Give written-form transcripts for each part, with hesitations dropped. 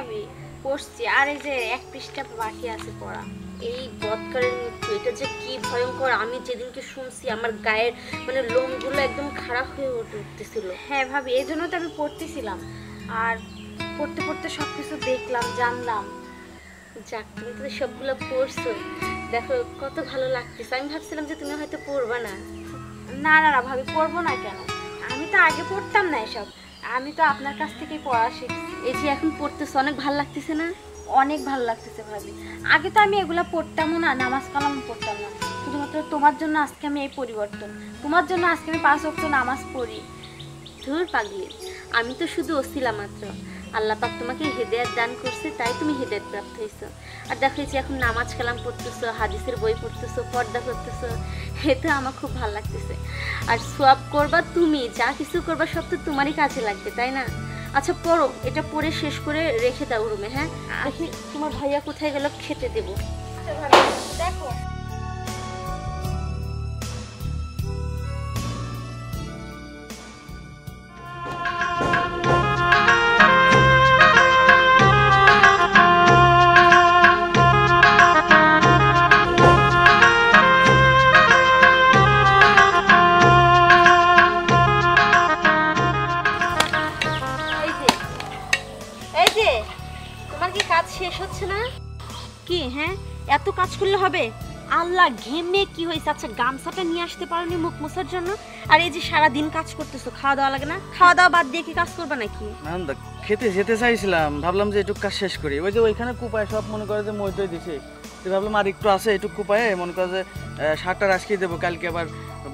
ভাবি পড়ছি, আর এই যে এক পৃষ্ঠা বাকি আছে পড়া। এই বৎকারের মৃত্যু, এটা যে কি ভয়ঙ্কর! আমি যেদিনকে শুনছি আমার গায়ের মানে লোমগুলো একদম খারাপ হয়ে উঠতেছিল। হ্যাঁ ভাবি, এই জন্য তো আমি পড়তেছিলাম, আর পড়তে পড়তে সব কিছু দেখলাম, জানলাম। যাক, তুমি তো সবগুলো পড়ছো, দেখো কত ভালো লাগতেছে। আমি ভাবছিলাম যে তুমি হয়তো পড়বা না। না না না ভাবি, পড়বো না কেন? আমি তো আগে পড়তাম না এসব, আমি তো আপনার কাছ থেকেই পড়া শিখছি। এই যে এখন পড়তেছে, অনেক ভালো লাগতেছে না? অনেক ভালো লাগতেছে ভাবি। আগে তো আমি এগুলা পড়তামও না, নামাজ কালাম পড়তাম না। শুধুমাত্র তোমার জন্য আজকে আমি এই পরিবর্তন, তোমার জন্য আজকে আমি 5 ওয়াক্ত নামাজ পড়ি। ধুর পাগলি, আমি তো শুধু ওসিলা মাত্র। আল্লাহ পাক তোমাকে হেদায়েত দান করছে, তাই তুমি হেদায়েত প্রাপ্ত হয়েছো। আর দেখো যে এখন নামাজ কালাম পড়তেছো, হাদিসের বই পড়তেছো, পর্দা করতেছো, এতে আমার খুব ভালো লাগতেছে। আর সওয়াব করবা তুমি, যা কিছু করবা সব তো তোমারই কাজে লাগবে, তাই না? আচ্ছা পড়ো, এটা পড়ে শেষ করে রেখে দাও রুমে। হ্যাঁ, দেখি তোমার ভাইয়া কোথায় গেল, খেতে দেবো। দেখো শেষ হচ্ছে না কি? হ্যাঁ, এত কাজ করলে হবে? আল্লাহ, ঘেমে কি হয়েছে? আচ্ছা গামছাটা নিয়ে আসতে পারোনি মুখ মোছার জন্য? আর এই যে সারাদিন কাজ করতেছো, খাওয়া দাওয়া লাগে না? খাওয়া দাওয়া বাদ দিয়ে কি কাজ করবে নাকি? খেতে যেতে চাইছিলাম, ভাবলাম যে একটু কাজ শেষ করি। ওই যে ওইখানে কুপায় সব মনে করে যে মইটাই দিছে, ভাবলাম আর একটু আছে, একটু কুপায়ে মনে করে যে শাকটা আজকে দেবো, কালকে আবার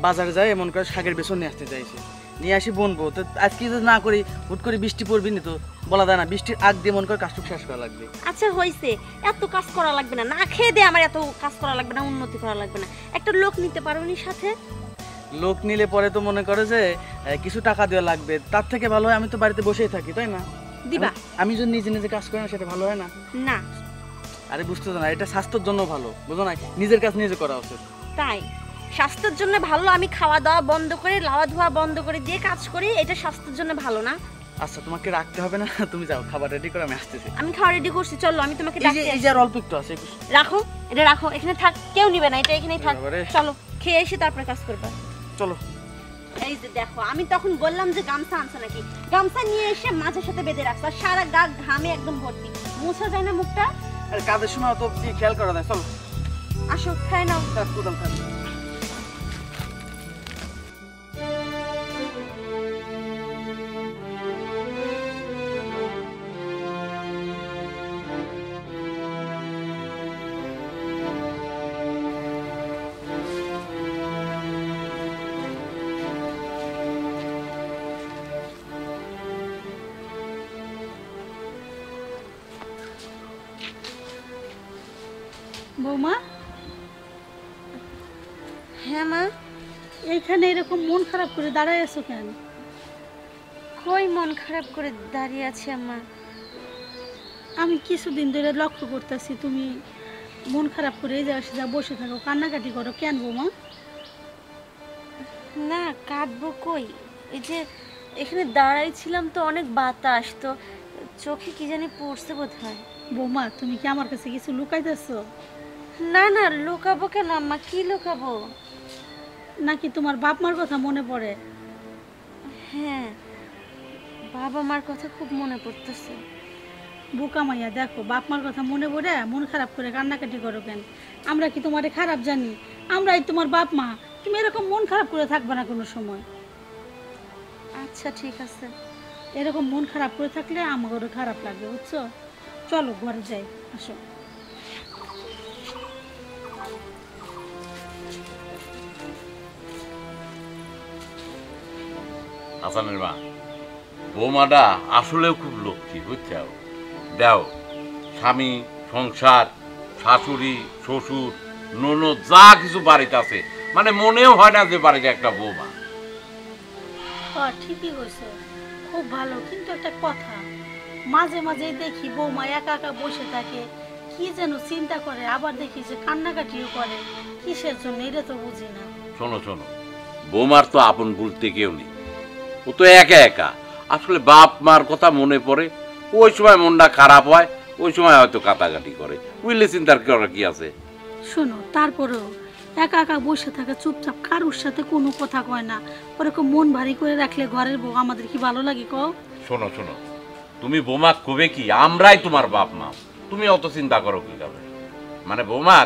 বাজারে যাই মনে করে শাকের বেসন নিয়ে আসতে চাইছি, নিয়ে আসি বনবো। তো আজকে যদি না করি, হুট করে বৃষ্টি পড়বি না, তো বলা যায় না, বৃষ্টির আগ দিয়ে মনে করে কাজটুকু শেষ করা লাগবে। আচ্ছা হয়েছে, এত কাজ করা লাগবে না, না খেয়ে দে আমার এত কাজ করা লাগবে না, উন্নতি করা লাগবে না। একটা লোক নিতে পারো নি সাথে? লোক নিলে পরে তো মনে করে যে কিছু টাকা দেওয়া লাগবে, তার থেকে ভালো হয় আমি তো বাড়িতে বসেই থাকি, তাই না? দিবা? আমি যদি নিজে নিজে কাজ করি না, সেটা ভালো হয় না? না। আরে বুঝতে না, এটা স্বাস্থ্যের জন্য ভালো, বুঝো না? নিজের কাজ নিজে করা উচিত। তাই স্বাস্থ্যের জন্য ভালো? আমি খাওয়া দাওয়া বন্ধ করে, লাওয়া ধোয়া বন্ধ করে দিয়ে কাজ করি, এটা স্বাস্থ্যের জন্য ভালো না? আচ্ছা তোমাকে রাখতে হবে না, তুমি যাও, খাবার রেডি করে আমি আসতেছি। আমি খাবার রেডি করছি, চলো আমি তোমাকে ডাকতে। এই যে আর অল্প একটু আছে, রাখো, এটা রাখো, এখানে থাক, কেউ নিবে না, এটা এখানেই থাক। চলো খেয়ে এসে তারপরে কাজ করবা। চলো। এই যে দেখো, আমি তখন বললাম যে গামছা আনছো নাকি, গামছা নিয়ে এসে মাঝের সাথে বেঁধে রাখছো, আর সারা গা ঘামে একদম ভর্তি, মুছা যায় না মুখটা? আরে কাজের সময় তো খেয়াল করা যায়। চলো আসো, খাই নাও। বৌমা। হ্যাঁ মা। এইখানে এরকম মন খারাপ করে দাঁড়ায় আছো কেন? কই মন খারাপ করে দাঁড়িয়ে আছি আম্মা? আমি কিছুদিন ধরে লক্ষ্য করতেছি তুমি মন খারাপ করে এই জায়গায় যা বসে থাকো, কান্নাকাটি করো কেন বৌমা? না কাঁদবো কই, এই যে এখানে দাঁড়াইছিলাম তো, অনেক বাতাস, তো চোখে কি জানি পড়ছে বোধ হয়। বৌমা তুমি কি আমার কাছে কিছু লুকাইতেছো? না না, লুকাবো কেন আম্মা, কি লুকাবো? নাকি তোমার বাপ মার কথা মনে পড়ে? হ্যাঁ, বাবা মার কথা খুব মনে পড়তেছে। বোকা মাইয়া, দেখো বাপ মার কথা মনে পড়ে মন খারাপ করে কান্নাকাটি করো কেন? আমরা কি তোমারে খারাপ জানি? আমরাই তোমার বাপ মা, তুমি এরকম মন খারাপ করে থাকবে না কোনো সময়। আচ্ছা ঠিক আছে। এরকম মন খারাপ করে থাকলে আমারও খারাপ লাগবে, বুঝছো? চলো ঘরে যাই, আসো। হাসানের মা, বৌমাটা আসলেও খুব লক্ষ্মী, বুঝছো? দেও, স্বামী, সংসার, শাশুড়ি, শ্বশুর, ননদ, যা কিছু বাড়িতে আছে, মানে মনেও হয় না যে বাড়িতে একটা বৌমা। ঠিকই হয়েছে, খুব ভালো। কিন্তু একটা কথা, মাঝে মাঝে দেখি বৌমা একা একা বসে থাকে, কি যেন চিন্তা করে, আবার দেখি যে কান্নাকাটিও করে, কিসের জন্য এটা তো বুঝি না। শোনো শোনো, বৌমার তো আপন বলতে কেউ নেই, ও তো একা একা। আসলে বাপ মার কথা মনে পড়ে, ওই সময় মনটা খারাপ হয়, ওই সময় হয়তো কাটাকাটি করে, বুঝলে চিন্তার করার কি আছে। শোনো, তারপরেও একা একা বসে থাকে চুপচাপ, কারোর সাথে কোনো কথা কয় না, ওরকম মন ভারী করে রাখলে ঘরের বউ আমাদের কি ভালো লাগে কও? শোনো শোনো, তুমি বোমা কবে কি আমরাই তোমার বাপ মা, তুমি অত চিন্তা করো কি যাবে? মানে বোমা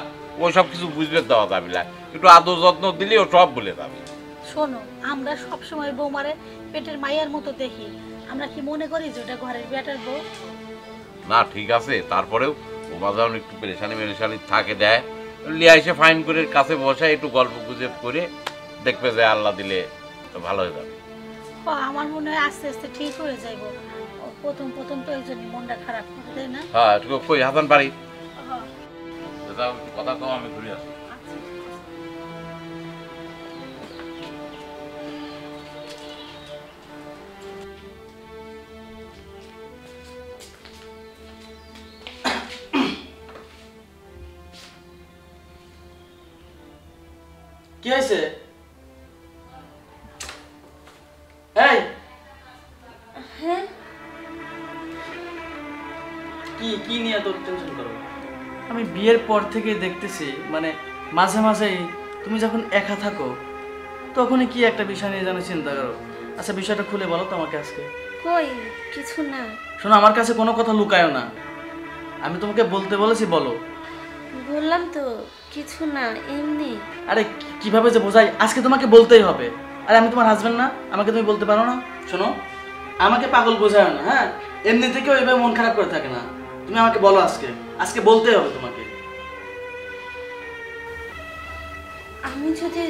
ওই সব কিছু বুঝবে দেওয়া যাবে না, একটু আদর যত্ন দিলেও সব ভুলে যাবে। শোনো, আমরা সব সময় বৌমারে পেটের মায়ের মতো দেখি, আমরা কি মনে করি যে ওটা ঘরের বেটার বউ? না ঠিক আছে, তারপরেও বোমা যখন একটু পেরেশানি থাকে দেয়, লিয়া এসে ফাইন করে কাছে বসে একটু গল্প গুজব করে দেখবে যে আল্লাহ দিলে তো ভালো হয়ে যাবে। আমার মনে হয় আস্তে আস্তে ঠিক হয়ে যাইব। প্রথম প্রথম তো এই জন্য মনটা খারাপ করে, তাই না? হ্যাঁ একটু কই হাসান বাড়ি কথা তো আমি ঘুরে আসি। কি হয়েছে? এই হ্যাঁ কি কি নিয়ে তোর টেনশন করো? আমি বিয়ের পর থেকে দেখতেছি মানে মাঝে মাঝেই তুমি যখন একা থাকো তখনই কি একটা বিষয় নিয়ে যেন চিন্তা করো। আচ্ছা বিষয়টা খুলে বলো তো আমাকে আজকে। কই কিছু না। শোনো, আমার কাছে কোনো কথা লুকায়ও না, আমি তোমাকে বলতে বলেছি, বলো। বললাম তো কিছু না, এমনি। আরে কিভাবে যে বোঝাই, আজকে তোমাকে বলতেই হবে। আরে আমি তোমার হাজবেন্ড না, আমাকে তুমি বলতে পারো না? শোনো, আমাকে পাগল বোঝায় না, হ্যাঁ? এমনি থেকেও এভাবে মন খারাপ করে থাকে না, তুমি আমাকে বলো আজকে, আজকে বলতেই হবে তোমাকে। আমি যদি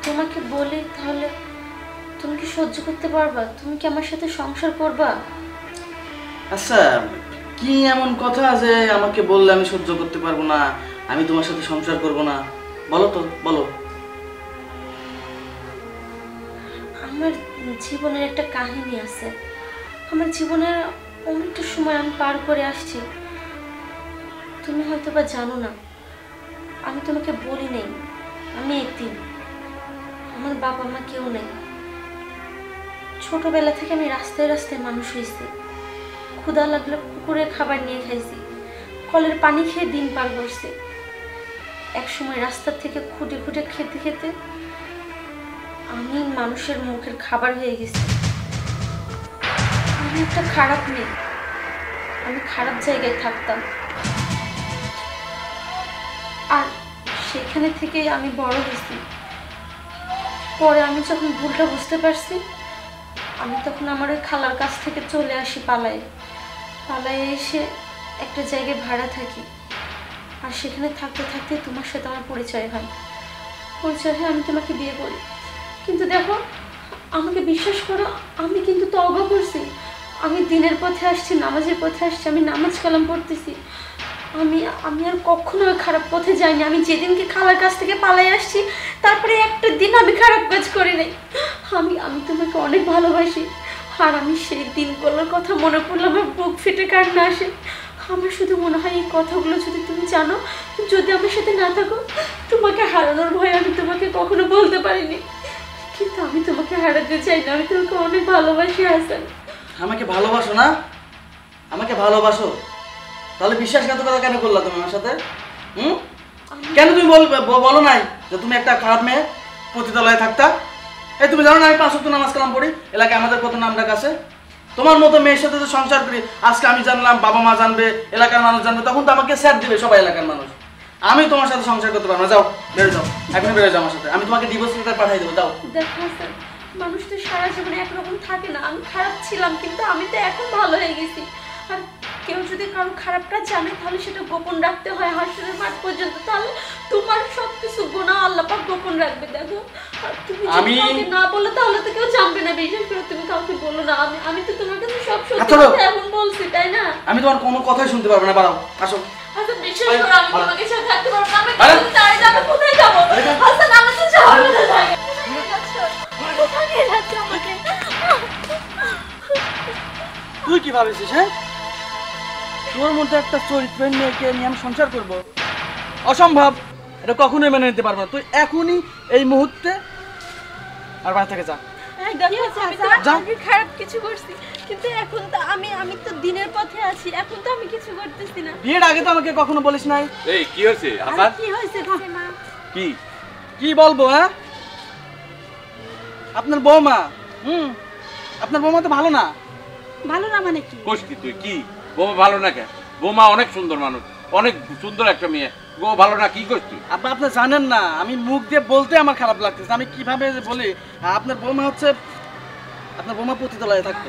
তোমাকে বলি তাহলে তুমি কি সহ্য করতে পারবা? তুমি কি আমার সাথে সংসার করবা? আচ্ছা কি এমন কথা যে আমাকে বললে আমি সহ্য করতে পারবো না, আমি তোমার সাথে সংসার করব না? বলো তো, বলো। আমার জীবনের একটা কাহিনী আছে, আমার জীবনের অনেকটা সময় আমি পার করে আসছি, তুমি হয়তো বা জানো না। আমি তোমাকে বলি নেই, আমি এতিম, আমার বাবা মা কেউ নেই। ছোটবেলা থেকে আমি রাস্তায় রাস্তায় মানুষ হয়েছি, ক্ষুধা লাগলে পুকুরের খাবার নিয়ে খাইছি, কলের পানি খেয়ে দিন পার করছি। এক সময় রাস্তার থেকে খুঁটে খুঁটে খেতে খেতে আমি মানুষের মুখের খাবার হয়ে গেছি। আমি একটা খারাপ মেয়ে, আমি খারাপ জায়গায় থাকতাম, আর সেখানে থেকে আমি বড় হয়েছি। পরে আমি যখন ভুলটা বুঝতে পারছি, আমি তখন আমার ওই খালার কাছ থেকে চলে আসি পালায়ে। পালায়ে এসে একটা জায়গায় ভাড়া থাকি, আর সেখানে থাকতে থাকতে তোমার সাথে আমার পরিচয় হয়। পরিচয় হয়ে আমি তোমাকে বিয়ে করি। কিন্তু দেখো, আমাকে বিশ্বাস করো, আমি কিন্তু তওবা করছি, আমি দিনের পথে আসছি, নামাজের পথে আসছি, আমি নামাজ কালাম পড়তেছি, আমি আমি আর কখনো খারাপ পথে যাইনি। আমি যেদিনকে খালার কাছ থেকে পালাই আসছি, তারপরে একটা দিন আমি খারাপ কাজ করি নাই। আমি তোমাকে অনেক ভালোবাসি, আর আমি সেই দিনগুলোর কথা মনে পড়লে আমার বুক ফেটে কান্না আসে। আমার শুধু মনে হয় এই কথাগুলো যদি তুমি জানো, যদি আমার সাথে না থাকো, তোমাকে হারানোর ভয়ে আমি তোমাকে কখনো বলতে পারিনি। কিন্তু আমি তোমাকে হারাতে চাই না, আমি তোমাকে অনেক ভালোবাসি হাসান। আমাকে ভালোবাসো না? আমাকে ভালোবাসো, তাহলে বিশ্বাসঘাতকতা কেন করলা তুমি আমার সাথে? কেন তুমি বলো নাই যে তুমি একটা খারাপ মেয়ে, পতিতালয়ে থাকতা? এই তুমি জানো না আমি 5 ওয়াক্ত নামাজ কালাম পড়ি, এলাকায় আমাদের কত নাম ডাক আছে। তোমার মতো মেয়ের সাথে তো সংসার করি, আজকে আমি জানলাম, বাবা মা জানবে, এলাকার মানুষ জানবে, তখন তো আমাকে স্যার দিবে সবাই এলাকার মানুষ। আমি তোমার সাথে সংসার করতে পারবো না, যাও বেরো যাও, এখনই বেরো যাও আমার সাথে, আমি তোমাকে ডিভোর্স লেটার পাঠিয়ে দেবো, যাও। দেখো হাসান, মানুষ তো সারা জীবনে একরকম থাকে না। আমি খারাপ ছিলাম, কিন্তু আমি তো এখন ভালো হয়ে গেছি। আর কেউ যদি কারো খারাপটা জানে, তাহলে সেটা গোপন রাখতে হয় হাসরের মাঠ পর্যন্ত। তাহলে তোমার সবকিছু গুনাহ আল্লাহ পাক গোপন রাখবে। দেখো, আর তুমি যদি কাউকে না বলো তাহলে তো কেউ জানবে না। বিশেষ করে তুমি কাউকে বলো না। আমি তো তোমার কাছে সব সত্যি কথা এখন বলছি, তাই না? আমি তোমার কোনো কথাই শুনতে পারবো না, বাড়াও, আসো। আচ্ছা বিশ্বাস করো, আমি তোমাকে সাথে থাকতে পারবো না। আমি তাই যাবো, কোথায় যাবো? হাসান, আমি তো যাবো না। কোথায় নিয়ে যাচ্ছ আমাকে? তুই কি ভাবিছিস? হ্যাঁ, তোর মধ্যে একটা চরিত্রহীন মেয়েকে নিয়ে আমি সংসার করবো? অসম্ভব, এটা কখনোই মেনে নিতে পারবো না। তুই এখনই এই মুহূর্তে আর বাড়ি থেকে যা। দেখো যা। আমি খারাপ কিছু করছি, কিন্তু এখন তো আমি তো দিনের পথে আছি, এখন তো আমি কিছু করতেছি না। বিয়ের আগে তো আমাকে কখনো বলিস নাই। এই কি হয়েছে হাসান? কি হয়েছে মা, কি কি বলবো? হ্যাঁ, আপনার বৌমা, আপনার বৌমা তো ভালো না। ভালো না মানে কি? কইস কি তুই? কি বৌমা ভালো না কেন? বৌমা অনেক সুন্দর মানুষ, অনেক সুন্দর একটা মেয়ে। বৌমা ভালো না কি কইস তুই? আব্বা আপনি জানেন না, আমি মুখ দিয়ে বলতে আমার খারাপ লাগতেছে। আমি কিভাবে যে বলি, আপনার বৌমা হচ্ছে, আপনার বৌমা পতিতলায় থাকতো।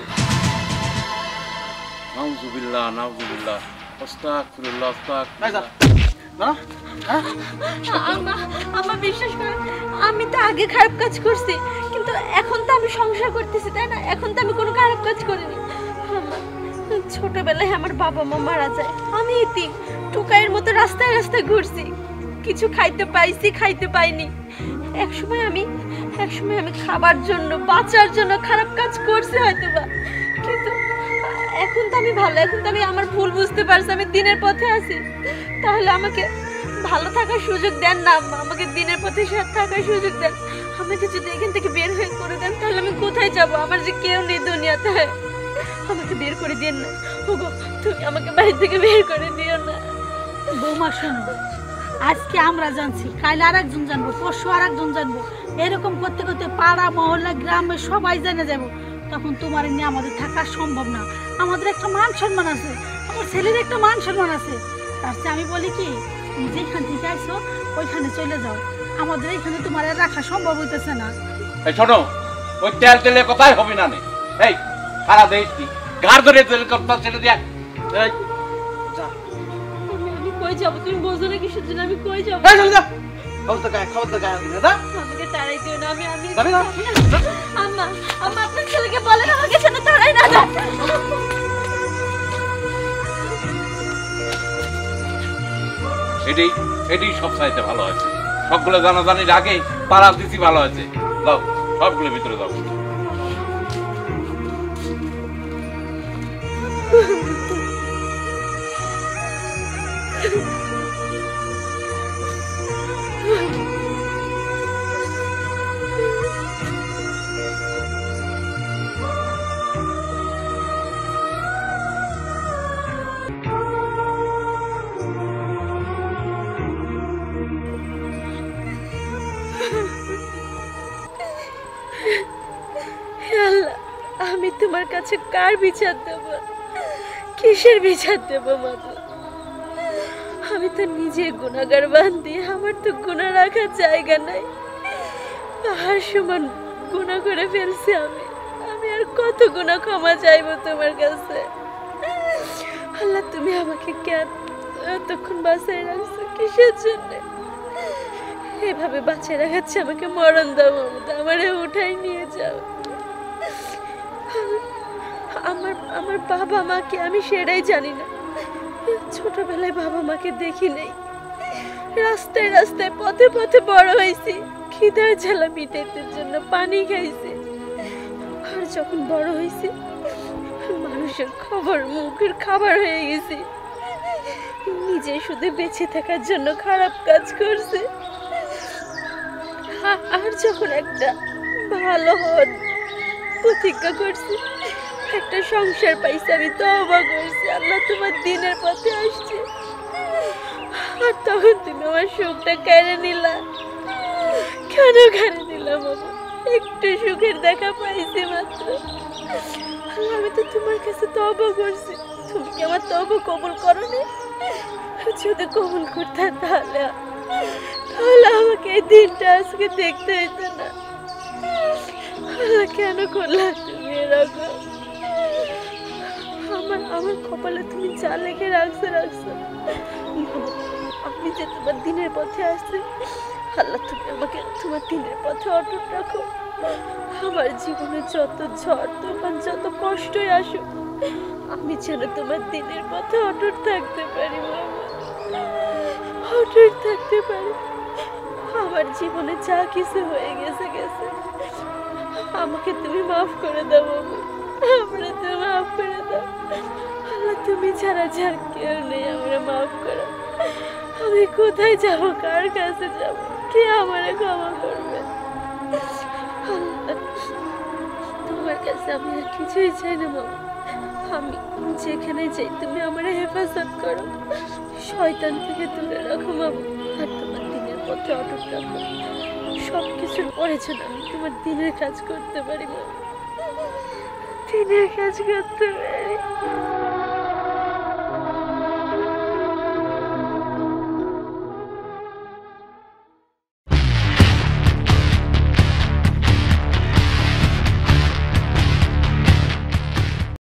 নাউজুবিল্লাহ নাউজুবিল্লাহ, আস্তাগফিরুল্লাহ তাই যা আস্তাগফিরুল্লাহ। না, হ্যাঁ আম্মা বিশ্বাস করেন, আমি তো আগে খারাপ কাজ করছি, কিন্তু এখন তো আমি সংসার করতেছি, তাই না? এখন তো আমি কোনো খারাপ কাজ করিনি। আম্মা, ছোটবেলায় আমার বাবা মা মারা যায়, আমি এতিম টুকাইয়ের মতো রাস্তায় রাস্তায় ঘুরছি, কিছু খাইতে পাইছি, খাইতে পাইনি। একসময় আমি খাবার জন্য, বাঁচার জন্য খারাপ কাজ করছি হয়তোবা, কিন্তু এখন তো আমি ভালো, এখন তো আমি আমার ভুল বুঝতে পারছি, আমি দিনের পথে আছি। তাহলে আমাকে ভালো থাকার সুযোগ দেন না আম্মা, আমাকে দিনের পথে থাকার সুযোগ দেন। আমাকে যদি এখান থেকে বের হয়ে করে দেন, তাহলে আমি কোথায় যাব? আমার যে কেউ নেই দুনিয়াতে, আমাকে বের করে দিন না। ওগো, তুমি আমাকে বাড়ি থেকে বের করে দিও না। বৌমা শোনো, আজকে আমরা জানছি, কাল আর একজন জানবো, পরশু আর একজন জানবো, এরকম করতে করতে পাড়া মহল্লা গ্রামে সবাই জেনে যাবো। তখন তোমার নিয়ে আমাদের থাকা সম্ভব না। আমাদের একটা মান সম্মান আছে, আমার ছেলের একটা মান সম্মান আছে। তার চেয়ে আমি বলি কি, তুমি যেখান থেকে আইছো ওইখানে চলে যাও, আমাদের এখানে তোমার আর রাখা সম্ভব হইতেছে না। এই শোনো, ওই তেল তেলে কথাই হবে না নে। এই সারা দেশ কি গার ধরে তেল করতে ছেড়ে দিয়া। এই যা, আমি কই যাব? তুমি বোঝো না কিসের জন্য আমি কই যাব? এই চলে যা, খবর তো গায়ে দিবে না। আমাকে তাড়াই দিও না, আমি যাবি না? আম্মা, আপনার ছেলেকে বলেন আমাকে যেন তাড়াই না দেয়। এটাই সব চাইতে ভালো হয়েছে। সবগুলো জানাজানির আগে পাড়া দিছি ভালো হয়েছে। যাও সবগুলো ভিতরে যাও। হে আল্লাহ, আমি তোমার কাছে কার বিচার দেব? কিসের বিচার দেব মাগো? আমি তো নিজে গুনাহগার বান্দি, আমার তো গুনাহ রাখার জায়গা নাই। পাহাড় সমান গুনাহ করে ফেলছি আমি আর কত গুনাহ ক্ষমা চাইবো তোমার কাছে? আল্লাহ, তুমি আমাকে কেন এতক্ষণ বাঁচায় রাখছো? কিসের জন্য এভাবে বাঁচিয়ে রাখাচ্ছে? আমাকে মরণ দাও মমতা, আমারে উঠাই নিয়ে যাও। আমার বাবা মাকে আমি সেটাই জানি না। ছোটবেলায় বাবা মাকে দেখি নাই, রাস্তায় রাস্তায় পথে পথে বড় হয়েছি, খিদার জ্বালা মিটাইতে জন্য পানি খাইছি। আর যখন বড় হয়েছি, মানুষের খবর মুখের খাবার হয়ে গেছি, নিজে শুধু বেঁচে থাকার জন্য খারাপ কাজ করছে। আর যখন একটা ভালো হওয়ার প্রতিজ্ঞা করছি, একটা সংসার পাইছি, আমি তওবা করছি, আল্লাহ তোমার দিনের পথে আসছে। আর তখন তুমি আমার সুখটা কেড়ে নিলা। কেন কেড়ে নিলাম বাবা? একটু সুখের দেখা পাইছি মাত্র। আল্লাহ, আমি তো তোমার কাছে তওবা করছি, তুমি কি আমার তওবা কবুল করো না? যদি কবুল করতে তাহলে আমাকে এই দিনটা আজকে দেখতে হইতো না। আল্লাহ, কেন করলা তুমি এরকম? আমার কপালে তুমি যা লেখে রাখছো। আমি যে তোমার দিনের পথে আসছি, আল্লাহ তুমি আমাকে তোমার দিনের পথে অটুট রাখো। আমার জীবনে যত ঝড় তুফান, যত কষ্টই আসুক, আমি যেন তোমার দিনের পথে অটুট থাকতে পারি বাবা, অটুট থাকতে পারি। আমার জীবনে যা কিছু হয়ে গেছে, আমাকে তুমি মাফ করে দাও বাবা, আমরা তুমি মাফ করে দাও। আল্লাহ, তুমি ছাড়া যার কেউ নেই, আমরা মাফ করো। আমি কোথায় যাব, কার কাছে যাব, কে আমারে ক্ষমা করবে? আল্লাহ, কাছে আমি আর কিছুই চাই না মামা। আমি যেখানে যাই তুমি আমার হেফাজত করো, শয়তান থেকে দূরে রাখো মামা, আর তোমার দিনের পথে অটুট রাখো। সব কিছুর পরে যেন আমি তোমার দিনের কাজ করতে পারি মামা, দিনের কাজ করতে পারি।